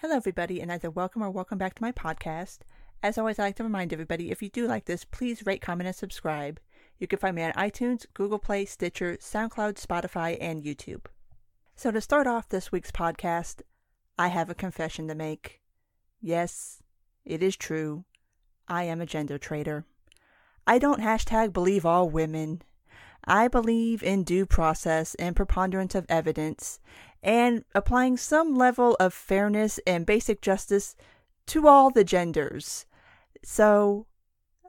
Hello, everybody, and either welcome or welcome back to my podcast. As always, I like to remind everybody, if you do like this, please rate, comment, and subscribe. You can find me on iTunes, Google Play, Stitcher, SoundCloud, Spotify, and YouTube. So to start off this week's podcast, I have a confession to make. Yes, it is true. I am a gender traitor. I don't #believe all women. I believe in due process and preponderance of evidence, and applying some level of fairness and basic justice to all the genders. So,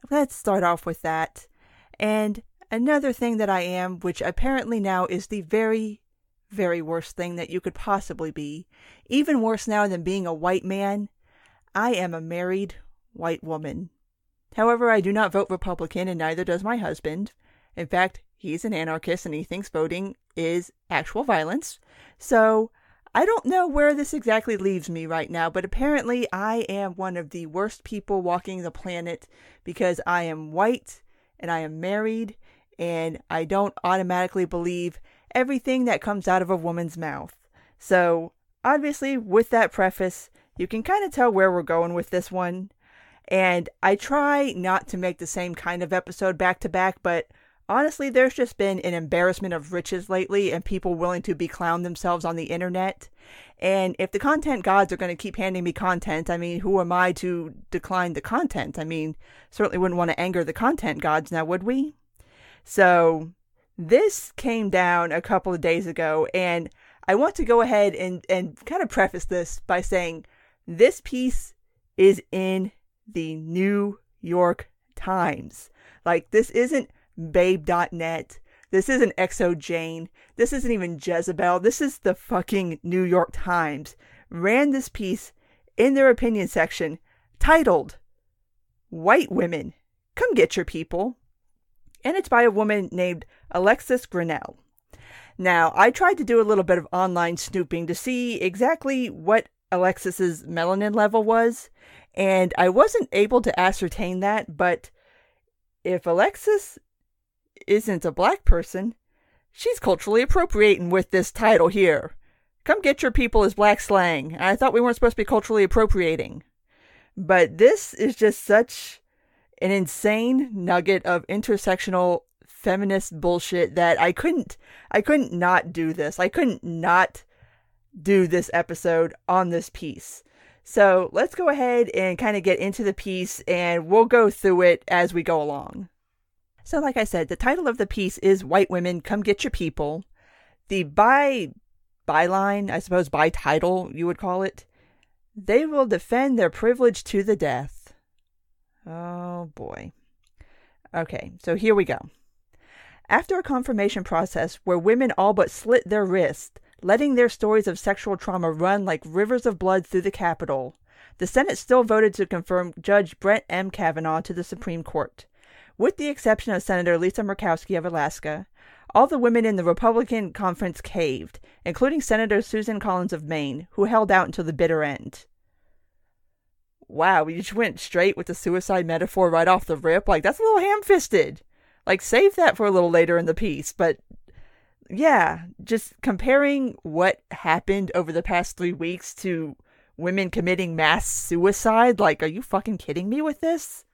let's start off with that. And another thing that I am, which apparently now is the very, very worst thing that you could possibly be, even worse now than being a white man, I am a married white woman. However, I do not vote Republican, and neither does my husband. In fact, he's an anarchist and he thinks voting is actual violence. So I don't know where this exactly leaves me right now, but apparently I am one of the worst people walking the planet because I am white and I am married and I don't automatically believe everything that comes out of a woman's mouth. So obviously with that preface, you can kind of tell where we're going with this one. And I try not to make the same kind of episode back to back, but honestly, there's just been an embarrassment of riches lately and people willing to beclown themselves on the internet. And if the content gods are going to keep handing me content, I mean, who am I to decline the content? I mean, certainly wouldn't want to anger the content gods now, would we? So this came down a couple of days ago, and I want to go ahead and kind of preface this by saying this piece is in the New York Times. Like, this isn't Babe.net. This isn't Exo Jane. This isn't even Jezebel. This is the fucking New York Times. Ran this piece in their opinion section titled, "White Women, Come Get Your People." And it's by a woman named Alexis Grinnell. Now, I tried to do a little bit of online snooping to see exactly what Alexis's melanin level was, and I wasn't able to ascertain that, but if Alexis isn't a black person, she's culturally appropriating with this title here. Come get your people is black slang. I thought we weren't supposed to be culturally appropriating. But this is just such an insane nugget of intersectional feminist bullshit that I couldn't not do this. I couldn't not do this episode on this piece. So let's go ahead and kind of get into the piece, and we'll go through it as we go along. So like I said, the title of the piece is "White Women, Come Get Your People." The byline, I suppose by title you would call it, "They will defend their privilege to the death." Oh boy. Okay, so here we go. After a confirmation process where women all but slit their wrists, letting their stories of sexual trauma run like rivers of blood through the Capitol, the Senate still voted to confirm Judge Brett M. Kavanaugh to the Supreme Court. With the exception of Senator Lisa Murkowski of Alaska, all the women in the Republican conference caved, including Senator Susan Collins of Maine, who held out until the bitter end. Wow, we just went straight with the suicide metaphor right off the rip. Like, that's a little ham-fisted. Like, save that for a little later in the piece, but yeah, just comparing what happened over the past 3 weeks to women committing mass suicide. Like, are you fucking kidding me with this?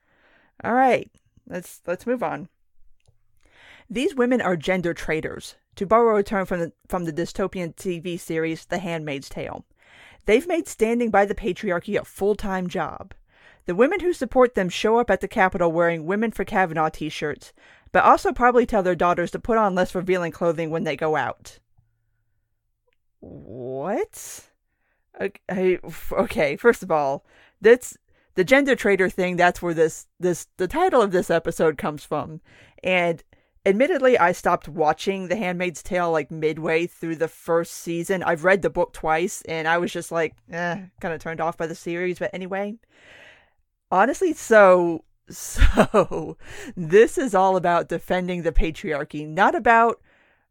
All right, let's move on. These women are gender traitors, to borrow a term from the dystopian TV series The Handmaid's Tale. They've made standing by the patriarchy a full-time job. The women who support them show up at the Capitol wearing Women for Kavanaugh t-shirts, but also probably tell their daughters to put on less revealing clothing when they go out. What? Okay, first of all, that's the gender traitor thing. That's where the title of this episode comes from. And admittedly, I stopped watching The Handmaid's Tale like midway through the first season. I've read the book twice, and I was just like, kind of turned off by the series. But anyway, honestly, so this is all about defending the patriarchy, not about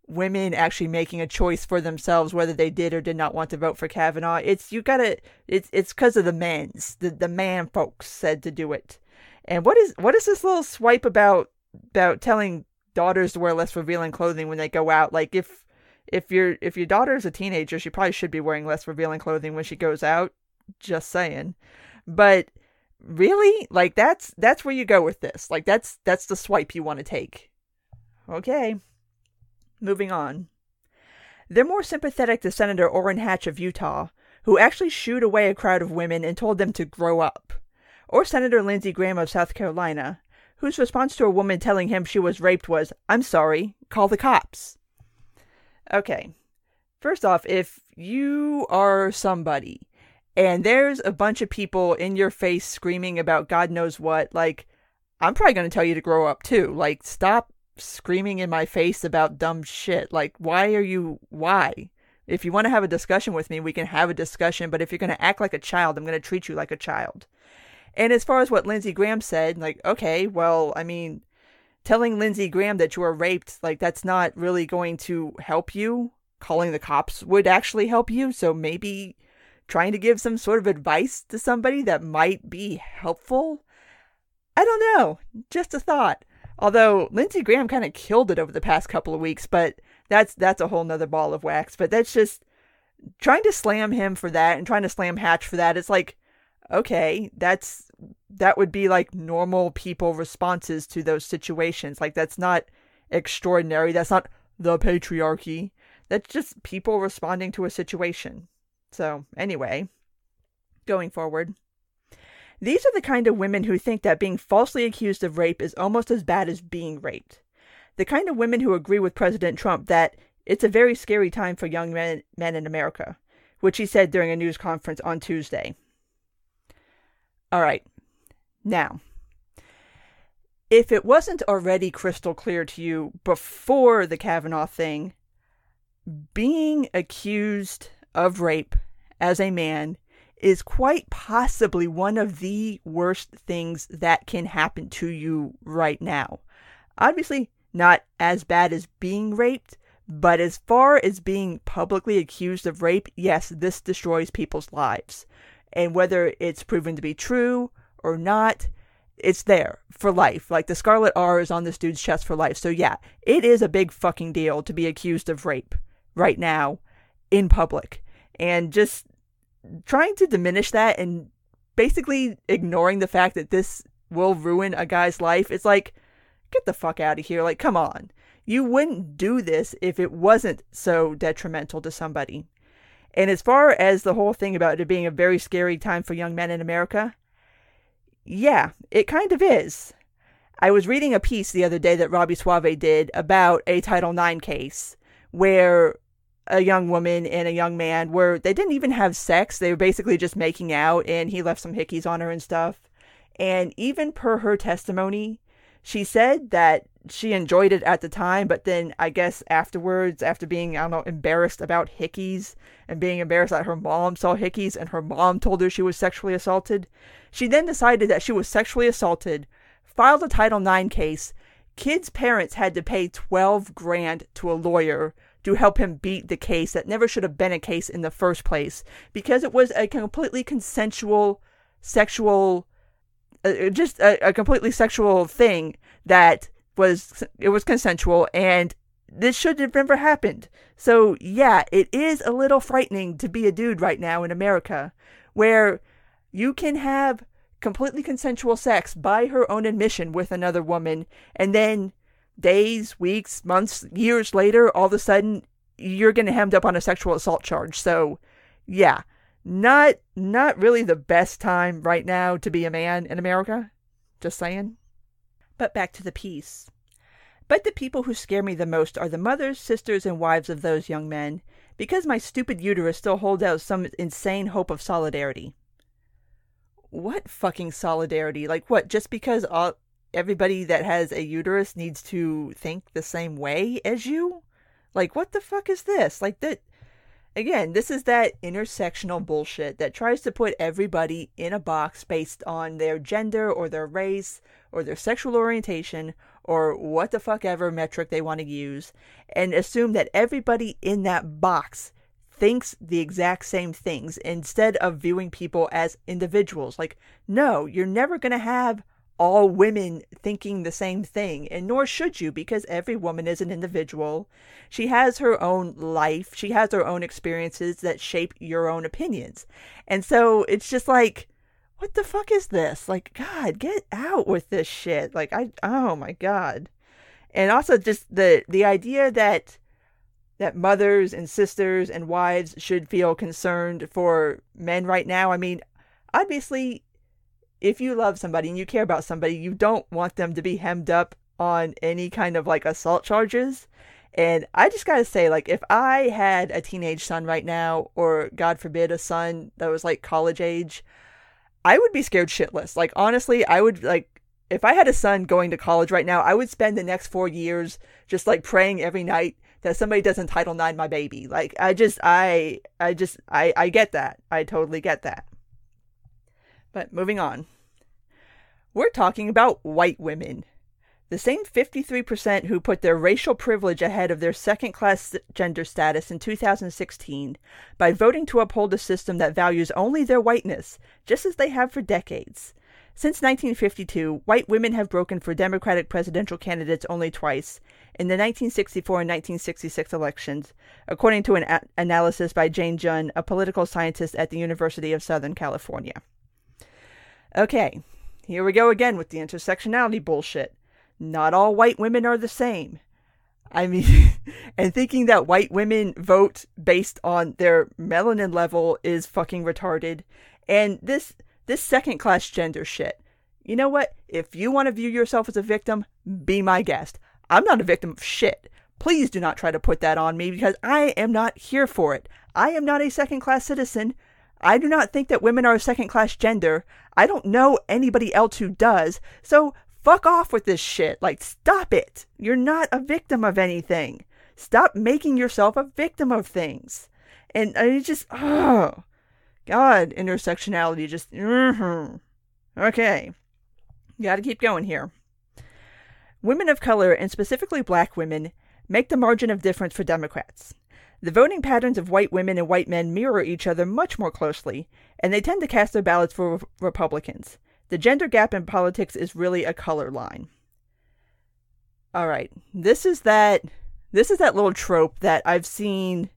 women actually making a choice for themselves whether they did or did not want to vote for Kavanaugh. It's because of the man folks said to do it. And what is this little swipe about telling daughters to wear less revealing clothing when they go out? Like, if your daughter is a teenager, she probably should be wearing less revealing clothing when she goes out. Just saying. But really? Like, that's where you go with this. Like, that's the swipe you want to take. Okay. Moving on. They're more sympathetic to Senator Orrin Hatch of Utah, who actually shooed away a crowd of women and told them to grow up. Or Senator Lindsey Graham of South Carolina, whose response to a woman telling him she was raped was, "I'm sorry, call the cops." Okay. First off, if you are somebody and there's a bunch of people in your face screaming about God knows what, like, I'm probably going to tell you to grow up too. Like, stop screaming in my face about dumb shit. Like, why? If you want to have a discussion with me, we can have a discussion, but if you're going to act like a child, I'm going to treat you like a child. And as far as what Lindsey Graham said, like, okay, well, I mean, telling Lindsey Graham that you were raped, like, that's not really going to help you. Calling the cops would actually help you, so maybe trying to give some sort of advice to somebody that might be helpful? I don't know. Just a thought. Although Lindsey Graham kind of killed it over the past couple of weeks, but that's a whole nother ball of wax. But that's just trying to slam him for that and trying to slam Hatch for that. It's like, okay, that would be like normal people responses to those situations. Like, that's not extraordinary. That's not the patriarchy. That's just people responding to a situation. So anyway, going forward. These are the kind of women who think that being falsely accused of rape is almost as bad as being raped. The kind of women who agree with President Trump that it's a very scary time for young men in America, which he said during a news conference on Tuesday. All right. Now, if it wasn't already crystal clear to you before the Kavanaugh thing, being accused of rape as a man is quite possibly one of the worst things that can happen to you right now. Obviously, not as bad as being raped, but as far as being publicly accused of rape, yes, this destroys people's lives. And whether it's proven to be true or not, it's there for life. Like, the Scarlet R is on this dude's chest for life. So yeah, it is a big fucking deal to be accused of rape right now in public. And just trying to diminish that and basically ignoring the fact that this will ruin a guy's life, it's like, get the fuck out of here. Like, come on. You wouldn't do this if it wasn't so detrimental to somebody. And as far as the whole thing about it being a very scary time for young men in America, yeah, it kind of is. I was reading a piece the other day that Robbie Suave did about a Title IX case where a young woman and a young man they didn't even have sex. They were basically just making out, and he left some hickeys on her and stuff. And even per her testimony, she said that she enjoyed it at the time, but then I guess afterwards, after being, I don't know, embarrassed about hickeys and being embarrassed that her mom saw hickeys and her mom told her she was sexually assaulted, she then decided that she was sexually assaulted, filed a Title IX case. Kid's parents had to pay $12,000 to a lawyer to help him beat the case that never should have been a case in the first place, because it was a completely consensual sexual, a completely sexual thing that was consensual, and this should have never happened. So yeah, it is a little frightening to be a dude right now in America, where you can have completely consensual sex by her own admission with another woman, and then days, weeks, months, years later, all of a sudden, you're getting hemmed up on a sexual assault charge. So, yeah, not really the best time right now to be a man in America. Just saying. But back to the piece. But the people who scare me the most are the mothers, sisters, and wives of those young men, because my stupid uterus still holds out some insane hope of solidarity. What fucking solidarity? Like, what, just because everybody that has a uterus needs to think the same way as you? Like, what the fuck is this? Like, that, again, this is that intersectional bullshit that tries to put everybody in a box based on their gender or their race or their sexual orientation or what the fuck ever metric they want to use, and assume that everybody in that box thinks the exact same things instead of viewing people as individuals. Like, no, you're never going to have all women thinking the same thing, and nor should you, because every woman is an individual. She has her own life. She has her own experiences that shape your own opinions. And so it's just like, what the fuck is this? Like, God, get out with this shit. Like, oh my God. And also just the idea that mothers and sisters and wives should feel concerned for men right now. I mean, obviously, if you love somebody and you care about somebody, you don't want them to be hemmed up on any kind of like assault charges. And I just gotta say, like, if I had a teenage son right now, or God forbid, a son that was like college age, I would be scared shitless. Like, honestly, I would, like, if I had a son going to college right now, I would spend the next 4 years just like praying every night that somebody doesn't Title IX my baby. Like, I get that. I totally get that. But moving on. We're talking about white women. The same 53% who put their racial privilege ahead of their second-class gender status in 2016 by voting to uphold a system that values only their whiteness, just as they have for decades. Since 1952, white women have broken for Democratic presidential candidates only twice, in the 1964 and 1966 elections, according to an analysis by Jane Junn, a political scientist at the University of Southern California. Okay, here we go again with the intersectionality bullshit. Not all white women are the same. I mean, and thinking that white women vote based on their melanin level is fucking retarded. And this second-class gender shit. You know what? If you want to view yourself as a victim, be my guest. I'm not a victim of shit. Please do not try to put that on me, because I am not here for it. I am not a second-class citizen. I do not think that women are a second-class gender. I don't know anybody else who does. So fuck off with this shit. Like, stop it. You're not a victim of anything. Stop making yourself a victim of things. And I just, oh, God, intersectionality just, Okay. Gotta keep going here. Women of color, and specifically black women, make the margin of difference for Democrats. The voting patterns of white women and white men mirror each other much more closely, and they tend to cast their ballots for Republicans. The gender gap in politics is really a color line. All right, this is that little trope that I've seen,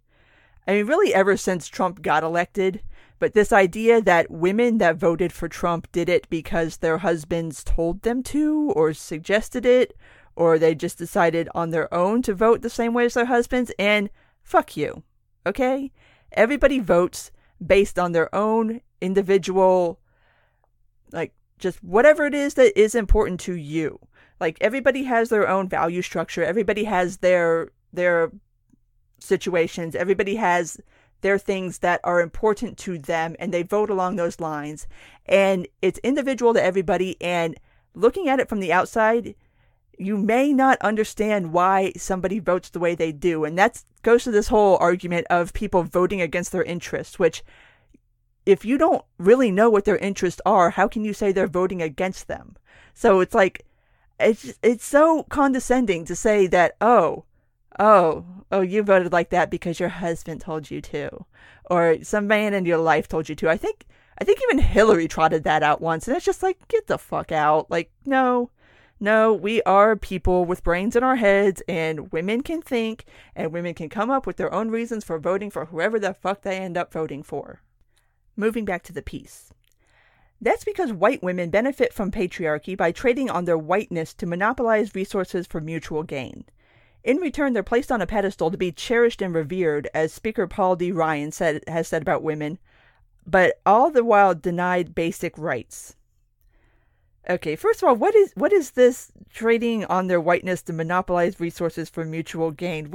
I mean, really ever since Trump got elected. But this idea that women that voted for Trump did it because their husbands told them to, or suggested it, or they just decided on their own to vote the same way as their husbands, and fuck you, okay? Everybody votes based on their own individual, like, just whatever it is that is important to you. Like, everybody has their own value structure. Everybody has their situations. Everybody has their things that are important to them, and they vote along those lines. And it's individual to everybody, and looking at it from the outside, you may not understand why somebody votes the way they do. And that goes to this whole argument of people voting against their interests, which, if you don't really know what their interests are, how can you say they're voting against them? So it's like, it's so condescending to say that, oh, you voted like that because your husband told you to, or some man in your life told you to. I think even Hillary trotted that out once, and it's just like, get the fuck out. Like, no, we are people with brains in our heads, and women can think, and women can come up with their own reasons for voting for whoever the fuck they end up voting for. Moving back to the piece. That's because white women benefit from patriarchy by trading on their whiteness to monopolize resources for mutual gain. In return, they're placed on a pedestal to be cherished and revered, as Speaker Paul D. Ryan has said about women, but all the while denied basic rights. Okay, first of all, what is this trading on their whiteness to monopolize resources for mutual gain?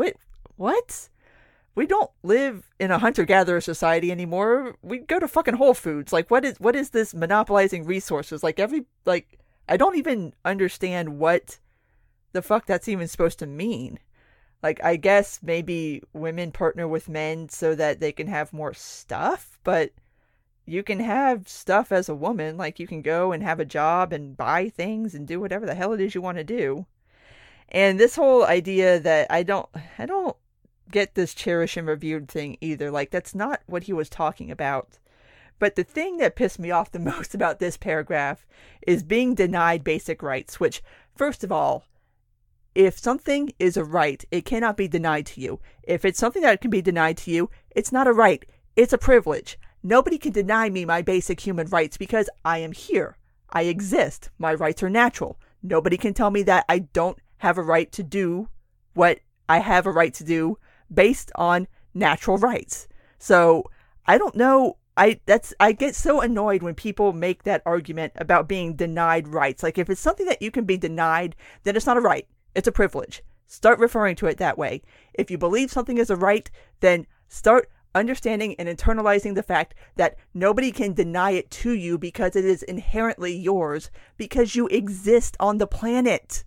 What? We don't live in a hunter-gatherer society anymore. We go to fucking Whole Foods. Like, what is this monopolizing resources? I don't even understand what the fuck that's even supposed to mean. Like, I guess maybe women partner with men so that they can have more stuff, but you can have stuff as a woman. Like, you can go and have a job and buy things and do whatever the hell it is you want to do. And this whole idea that I don't get this cherish and revered thing either. Like, that's not what he was talking about. But the thing that pissed me off the most about this paragraph is being denied basic rights, which, first of all, if something is a right, it cannot be denied to you. If it's something that can be denied to you, it's not a right. It's a privilege. Nobody can deny me my basic human rights because I am here. I exist. My rights are natural. Nobody can tell me that I don't have a right to do what I have a right to do based on natural rights. So I don't know. I get so annoyed when people make that argument about being denied rights. Like, if it's something that you can be denied, then it's not a right. It's a privilege. Start referring to it that way. If you believe something is a right, then start understanding and internalizing the fact that nobody can deny it to you because it is inherently yours, because you exist on the planet.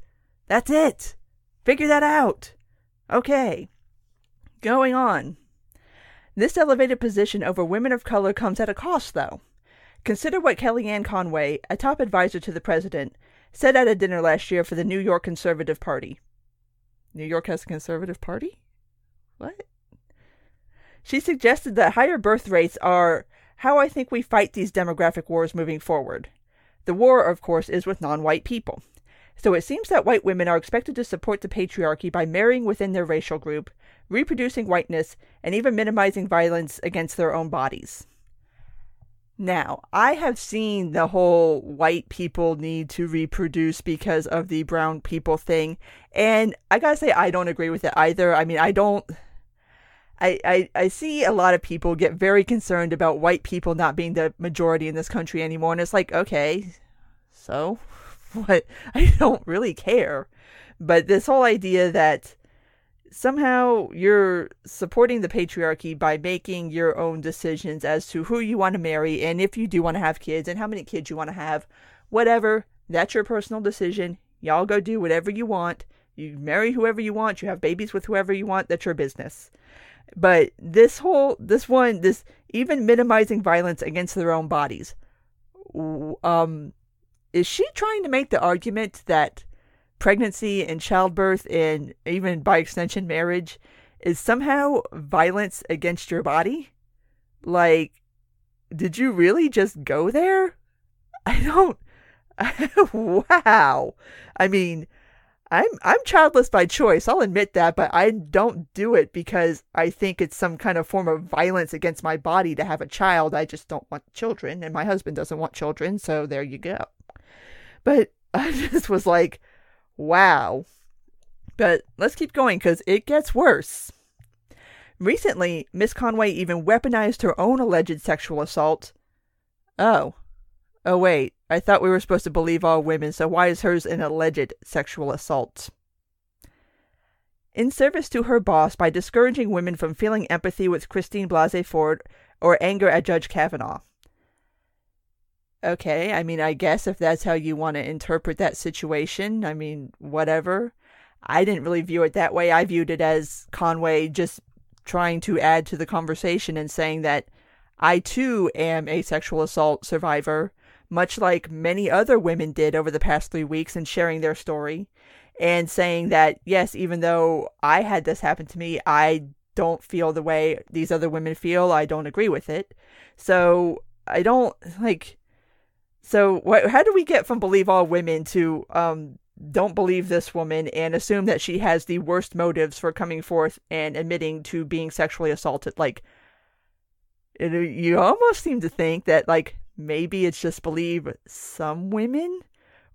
That's it. Figure that out. Okay. Going on. This elevated position over women of color comes at a cost, though. Consider what Kellyanne Conway, a top advisor to the president, said at a dinner last year for the New York Conservative Party. New York has a conservative party? What? She suggested that higher birth rates are how I think we fight these demographic wars moving forward. The war, of course, is with non-white people. So it seems that white women are expected to support the patriarchy by marrying within their racial group, reproducing whiteness, and even minimizing violence against their own bodies. Now, I have seen the whole white people need to reproduce because of the brown people thing, and I gotta say, I don't agree with it either. I mean, I see a lot of people get very concerned about white people not being the majority in this country anymore, and it's like, okay, so what? I don't really care. But this whole idea that somehow you're supporting the patriarchy by making your own decisions as to who you want to marry, and if you do want to have kids, and how many kids you want to have, whatever, that's your personal decision. Y'all go do whatever you want. You marry whoever you want. You have babies with whoever you want. That's your business. But this even minimizing violence against their own bodies, is she trying to make the argument that pregnancy and childbirth, and even by extension marriage, is somehow violence against your body? Like, did you really just go there? Wow. I mean, I'm childless by choice, I'll admit that, but I don't do it because I think it's some kind of form of violence against my body to have a child. I just don't want children, and my husband doesn't want children, so there you go. But I just was like, wow. But let's keep going, because it gets worse. Recently, Miss Conway even weaponized her own alleged sexual assault. Oh wait, I thought we were supposed to believe all women, so why is hers an alleged sexual assault? In service to her boss by discouraging women from feeling empathy with Christine Blasey Ford or anger at Judge Kavanaugh. Okay, I mean, I guess if that's how you want to interpret that situation, I mean, whatever. I didn't really view it that way. I viewed it as Conway just trying to add to the conversation and saying that I too am a sexual assault survivor, much like many other women did over the past 3 weeks, and sharing their story and saying that, yes, even though I had this happen to me, I don't feel the way these other women feel. I don't agree with it. So I don't how do we get from believe all women to don't believe this woman and assume that she has the worst motives for coming forth and admitting to being sexually assaulted? Like, you almost seem to think that, like, maybe it's just believe some women,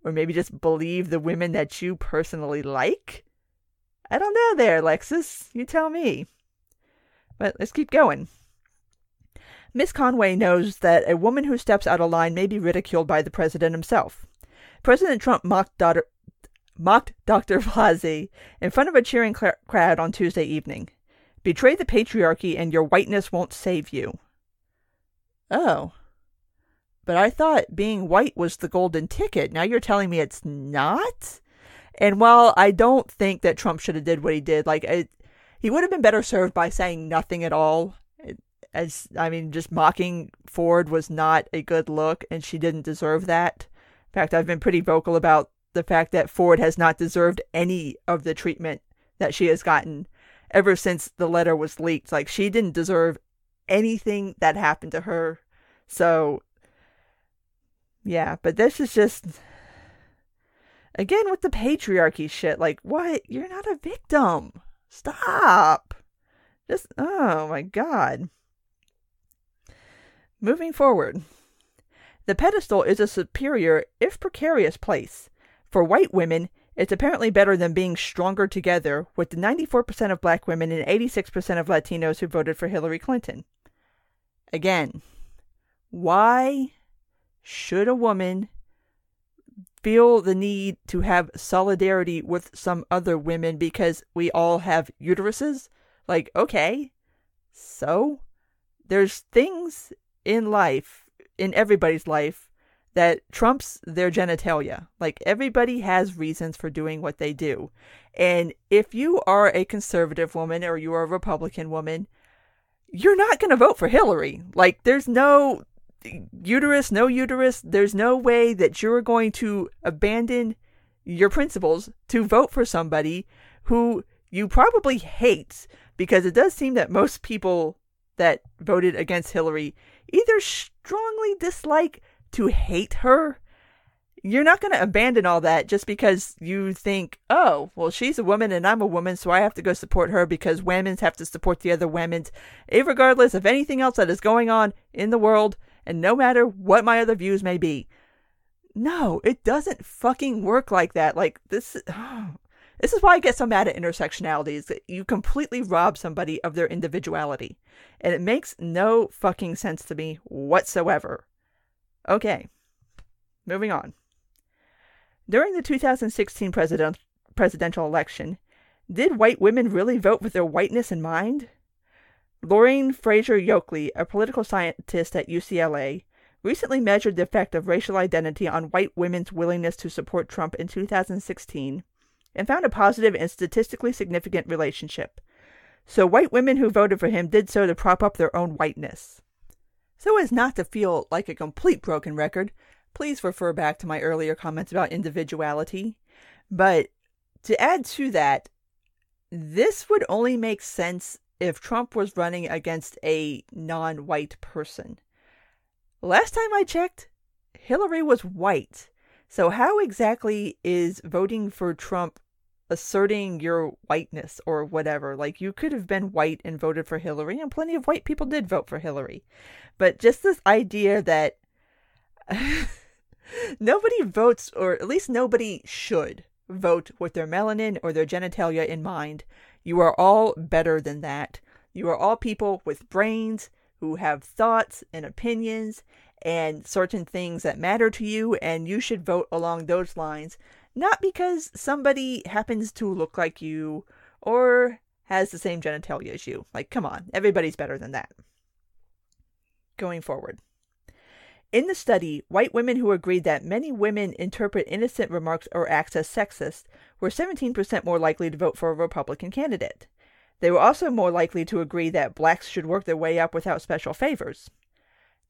or maybe just believe the women that you personally like. I don't know there, Lexus. You tell me. But let's keep going. Miss Conway knows that a woman who steps out of line may be ridiculed by the president himself. President Trump mocked Dr. Blasey in front of a cheering crowd on Tuesday evening. Betray the patriarchy and your whiteness won't save you. Oh. But I thought being white was the golden ticket. Now you're telling me it's not? And while I don't think that Trump should have did what he did, he would have been better served by saying nothing at all. Just mocking Ford was not a good look, and she didn't deserve that. In fact, I've been pretty vocal about the fact that Ford has not deserved any of the treatment that she has gotten ever since the letter was leaked. Like, she didn't deserve anything that happened to her. So, yeah, but this is just, again, with the patriarchy shit. Like, what? You're not a victim. Stop. Just, oh my God. Moving forward. The pedestal is a superior, if precarious, place. For white women, it's apparently better than being stronger together, with the 94% of black women and 86% of Latinos who voted for Hillary Clinton. Again, why should a woman feel the need to have solidarity with some other women because we all have uteruses? Like, okay, so there's things in life, in everybody's life, that trumps their genitalia. Like, everybody has reasons for doing what they do. And if you are a conservative woman or you are a Republican woman, you're not going to vote for Hillary. Like, there's no uterus, no uterus. There's no way that you're going to abandon your principles to vote for somebody who you probably hate, because it does seem that most people that voted against Hillary either strongly dislike to hate her. You're not going to abandon all that just because you think, oh, well, she's a woman and I'm a woman, so I have to go support her because women have to support the other women, regardless of anything else that is going on in the world, and no matter what my other views may be. No, it doesn't fucking work like that. Like, this is why I get so mad at intersectionality, is that you completely rob somebody of their individuality. And it makes no fucking sense to me whatsoever. Okay, moving on. During the 2016 presidential election, did white women really vote with their whiteness in mind? Lorraine Fraser Yoakley, a political scientist at UCLA, recently measured the effect of racial identity on white women's willingness to support Trump in 2016 and found a positive and statistically significant relationship. So white women who voted for him did so to prop up their own whiteness. So as not to feel like a complete broken record, please refer back to my earlier comments about individuality. But to add to that, this would only make sense if Trump was running against a non-white person. Last time I checked, Hillary was white. So how exactly is voting for Trump asserting your whiteness or whatever? Like, you could have been white and voted for Hillary, and plenty of white people did vote for Hillary. But just this idea that nobody votes, or at least nobody should vote with their melanin or their genitalia in mind. You are all better than that. You are all people with brains who have thoughts and opinions and certain things that matter to you, and you should vote along those lines. Not because somebody happens to look like you or has the same genitalia as you. Like, come on, everybody's better than that. Going forward. In the study, white women who agreed that many women interpret innocent remarks or acts as sexist were 17% more likely to vote for a Republican candidate. They were also more likely to agree that blacks should work their way up without special favors.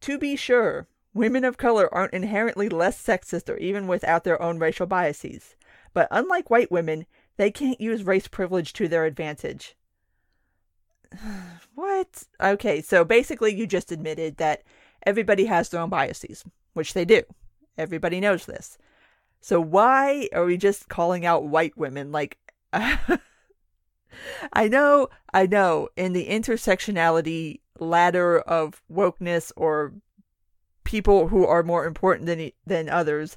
To be sure, women of color aren't inherently less sexist or even without their own racial biases, but unlike white women, they can't use race privilege to their advantage. What? Okay, so basically you just admitted that everybody has their own biases, which they do. Everybody knows this. So why are we just calling out white women? Like, I know, in the intersectionality ladder of wokeness or people who are more important than others,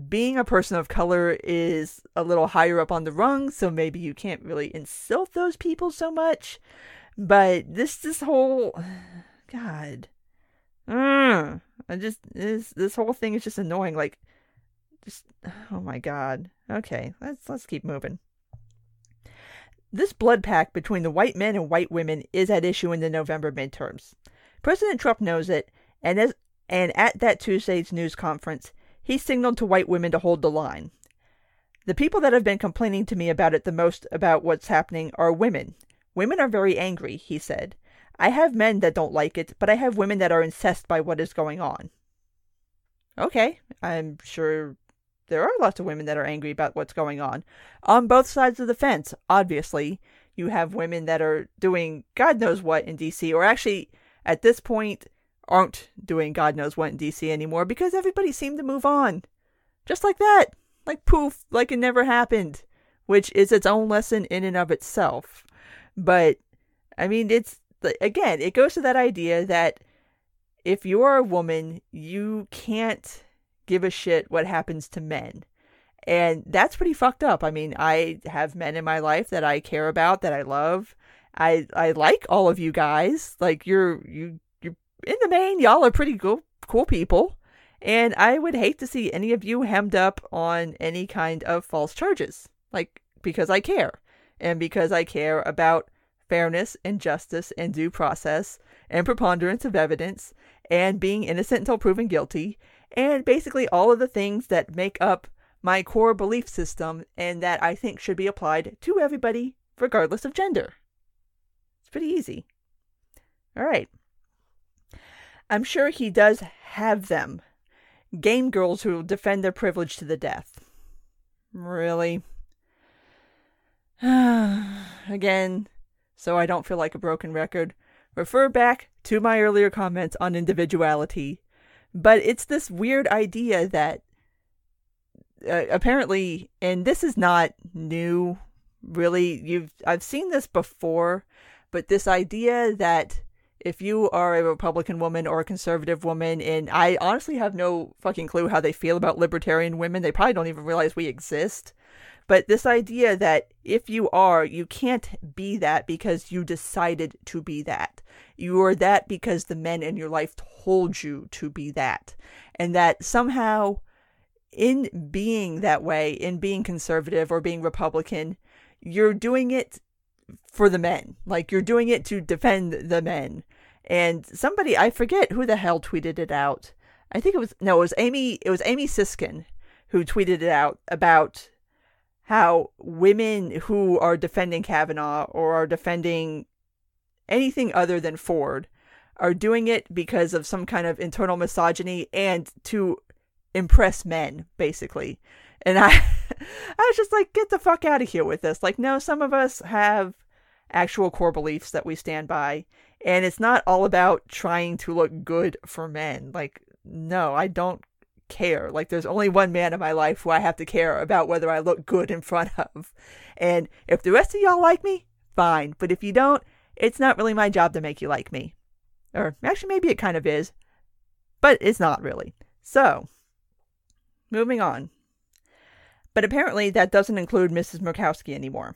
being a person of color is a little higher up on the rung, so maybe you can't really insult those people so much. But this whole, God, this whole thing is just annoying. Like, just, oh my God. Okay, let's keep moving. This blood pact between the white men and white women is at issue in the November midterms. President Trump knows it, and at that Tuesday's news conference, he signaled to white women to hold the line. The people that have been complaining to me about it the most about what's happening are women. Women are very angry, he said. I have men that don't like it, but I have women that are incensed by what is going on. Okay, I'm sure there are lots of women that are angry about what's going on both sides of the fence. Obviously, you have women that are doing God knows what in DC, or actually, at this point, aren't doing God knows what in DC anymore because everybody seemed to move on. Just like that. Like poof, like it never happened. Which is its own lesson in and of itself. But, I mean, again, it goes to that idea that if you're a woman, you can't give a shit what happens to men. And that's pretty fucked up. I mean, I have men in my life that I care about, that I love. I like all of you guys. Like, you're in the main, y'all are pretty cool people. And I would hate to see any of you hemmed up on any kind of false charges. Like, because I care. And because I care about fairness and justice and due process and preponderance of evidence and being innocent until proven guilty. And basically all of the things that make up my core belief system and that I think should be applied to everybody regardless of gender. It's pretty easy. All right. I'm sure he does have them. Game girls who will defend their privilege to the death. Really? Again, so I don't feel like a broken record, refer back to my earlier comments on individuality. But it's this weird idea that apparently, and this is not new, really, I've seen this before, but this idea that if you are a Republican woman or a conservative woman, and I honestly have no fucking clue how they feel about libertarian women, they probably don't even realize we exist, but this idea that if you are, you can't be that because you decided to be that. You are that because the men in your life told you to be that. And that somehow, in being that way, in being conservative or being Republican, you're doing it for the men. Like, you're doing it to defend the men. And somebody, I forget who the hell tweeted it out. I think it was Amy Siskin who tweeted it out about how women who are defending Kavanaugh or are defending anything other than Ford are doing it because of some kind of internal misogyny and to impress men, basically. And I was just like, get the fuck out of here with this. Like, no, some of us have actual core beliefs that we stand by, and it's not all about trying to look good for men. Like, no, I don't care. Like, there's only one man in my life who I have to care about whether I look good in front of. And if the rest of y'all like me, fine. But if you don't, it's not really my job to make you like me. Or actually, maybe it kind of is, but it's not really. So, moving on. But apparently that doesn't include Mrs. Murkowski anymore.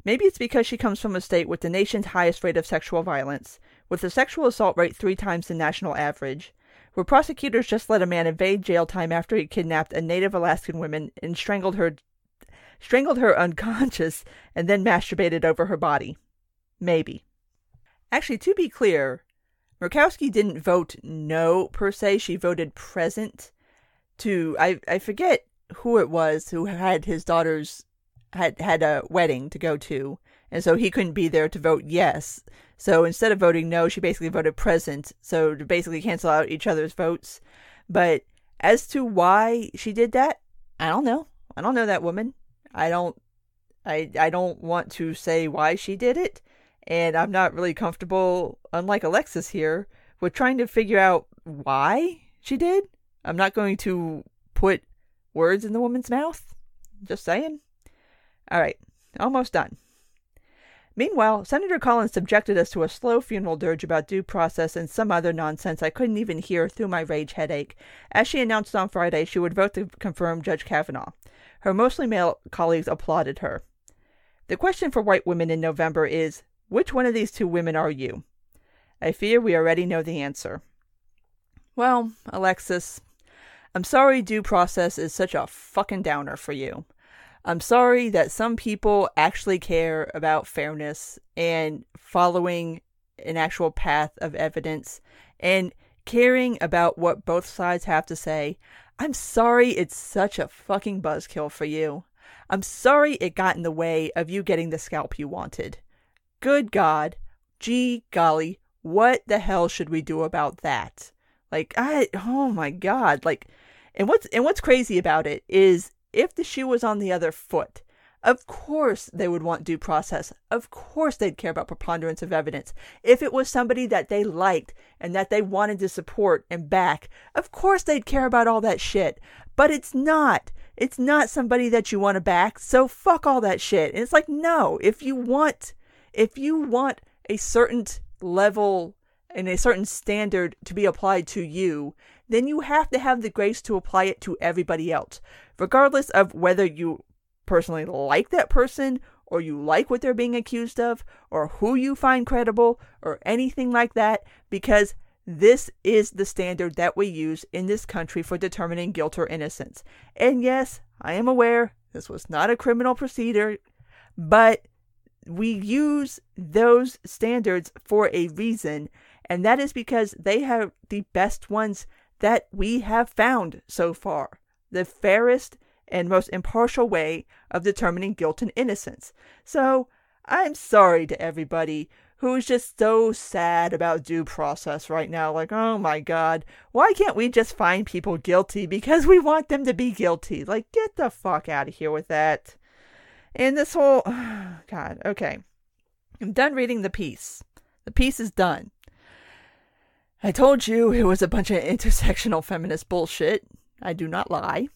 Maybe it's because she comes from a state with the nation's highest rate of sexual violence, with a sexual assault rate 3 times the national average, where prosecutors just let a man evade jail time after he kidnapped a native Alaskan woman and strangled her unconscious and then masturbated over her body. Maybe. Actually, to be clear, Murkowski didn't vote no per se. She voted present to, I forget who it was who had his daughter's had a wedding to go to, and so he couldn't be there to vote yes. So instead of voting no, she basically voted present, so to basically cancel out each other's votes. But as to why she did that, I don't know. I don't know that woman. I don't want to say why she did it, and I'm not really comfortable, unlike Alexis here, with trying to figure out why she did. I'm not going to put words in the woman's mouth. Just saying. All right, almost done. Meanwhile, Senator Collins subjected us to a slow funeral dirge about due process and some other nonsense I couldn't even hear through my rage headache, as she announced on Friday she would vote to confirm Judge Kavanaugh. Her mostly male colleagues applauded her. The question for white women in November is, which one of these two women are you? I fear we already know the answer. Well, Alexis, I'm sorry due process is such a fucking downer for you. I'm sorry that some people actually care about fairness and following an actual path of evidence and caring about what both sides have to say. I'm sorry it's such a fucking buzzkill for you. I'm sorry it got in the way of you getting the scalp you wanted. Good God. Gee golly, what the hell should we do about that? Like, oh my God. Like, and what's crazy about it is, if the shoe was on the other foot, Of course they would want due process. Of course they'd care about preponderance of evidence. If it was somebody that they liked and that they wanted to support and back, of course they'd care about all that shit. But it's not. It's not somebody that you want to back, so fuck all that shit. And it's like, no, if you want a certain level and a certain standard to be applied to you, then you have to have the grace to apply it to everybody else, regardless of whether you personally like that person, or you like what they're being accused of, or who you find credible, or anything like that, because this is the standard that we use in this country for determining guilt or innocence. And yes, I am aware this was not a criminal procedure, but we use those standards for a reason, and that is because they have the best ones that we have found so far. The fairest and most impartial way of determining guilt and innocence. So, I'm sorry to everybody who is just so sad about due process right now. Like, oh my God, why can't we just find people guilty because we want them to be guilty? Like, get the fuck out of here with that. And this whole, God, okay. I'm done reading the piece. The piece is done. I told you it was a bunch of intersectional feminist bullshit. I do not lie.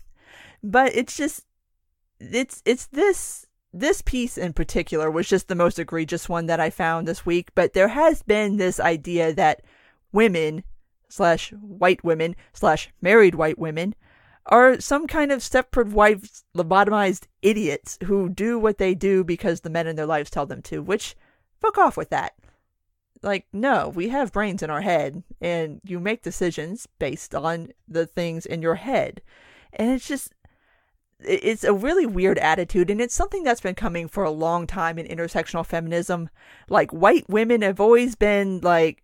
But it's just, it's this piece in particular was just the most egregious one that I found this week. But there has been this idea that women / white women / married white women are some kind of Stepford wives lobotomized idiots who do what they do because the men in their lives tell them to, which, fuck off with that. Like, no, we have brains in our head, and you make decisions based on the things in your head. And it's a really weird attitude, and it's something that's been coming for a long time in intersectional feminism. Like, white women have always been like,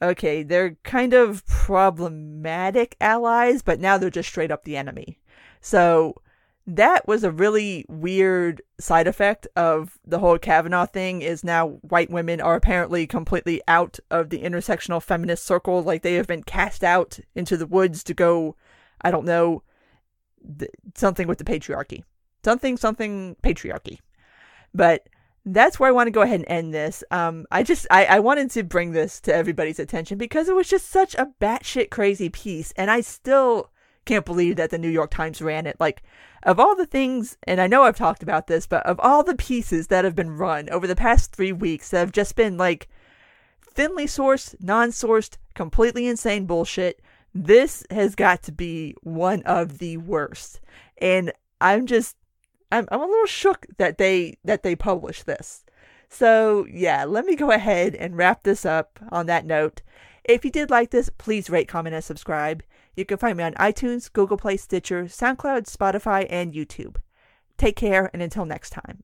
okay, they're kind of problematic allies, but now they're just straight up the enemy. So that was a really weird side effect of the whole Kavanaugh thing, is now white women are apparently completely out of the intersectional feminist circle. Like, they have been cast out into the woods to go, I don't know, something with the patriarchy. Something patriarchy. But that's where I want to go ahead and end this. I wanted to bring this to everybody's attention because it was just such a batshit crazy piece, and I still can't believe that the New York Times ran it. Like, of all the things, and I know I've talked about this, but of all the pieces that have been run over the past 3 weeks that have just been like thinly sourced, non-sourced, completely insane bullshit, this has got to be one of the worst. And I'm a little shook that they published this. So yeah, let me go ahead and wrap this up on that note. If you did like this, please rate, comment, and subscribe. You can find me on iTunes, Google Play, Stitcher, SoundCloud, Spotify, and YouTube. Take care, and until next time.